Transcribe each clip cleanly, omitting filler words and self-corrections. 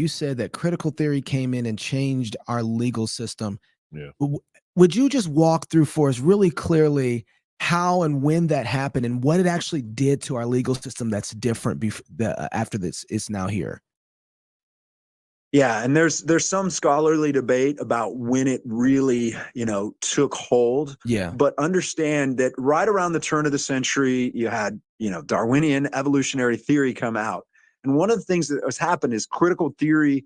You said that critical theory came in and changed our legal system. Yeah. Would you just walk through for us really clearly how and when that happened and what it actually did to our legal system that's different after this is now here? Yeah, and there's some scholarly debate about when it really, took hold. Yeah. But understand that right around the turn of the century, you had, Darwinian evolutionary theory come out. And one of the things that has happened is critical theory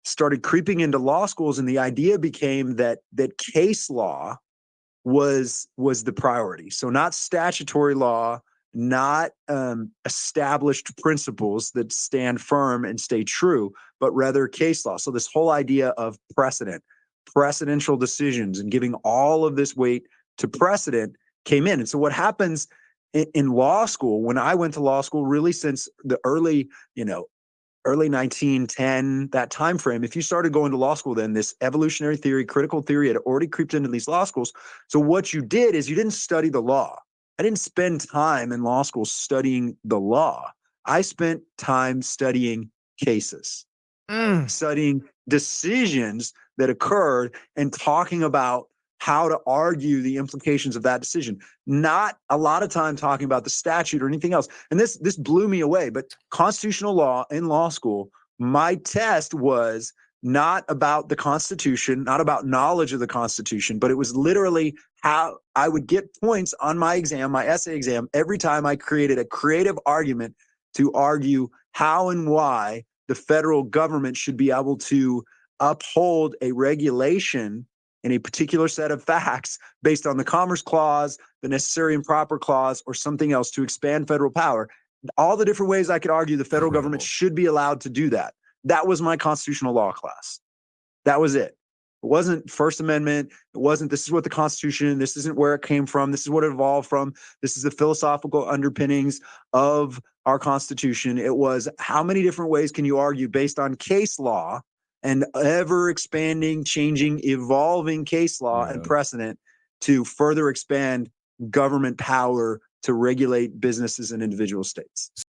started creeping into law schools, and the idea became that case law was the priority. So not statutory law, not established principles that stand firm and stay true, but rather case law. So this whole idea of precedential decisions, and giving all of this weight to precedent came in. And so what happens in law school, when I went to law school, really since the early 1910, that time frame, if you started going to law school, then this evolutionary theory, critical theory had already creeped into these law schools. So what you did is you didn't study the law. I didn't spend time in law school studying the law. I spent time studying cases, studying decisions that occurred, and talking about how to argue the implications of that decision. Not a lot of time talking about the statute or anything else. And this blew me away. But constitutional law in law school, my test was not about the Constitution, not about knowledge of the Constitution, but it was literally how I would get points on my exam, my essay exam, every time I created a creative argument to argue how and why the federal government should be able to uphold a regulation in a particular set of facts based on the Commerce Clause, the Necessary and Proper Clause, or something else to expand federal power. All the different ways I could argue the federal government should be allowed to do that. That was my constitutional law class. That was it. It wasn't First Amendment. It wasn't, this is what the Constitution, this isn't where it came from. This is what it evolved from. This is the philosophical underpinnings of our Constitution. It was, how many different ways can you argue based on case law and ever expanding, changing, evolving case law and precedent to further expand government power to regulate businesses and individual states.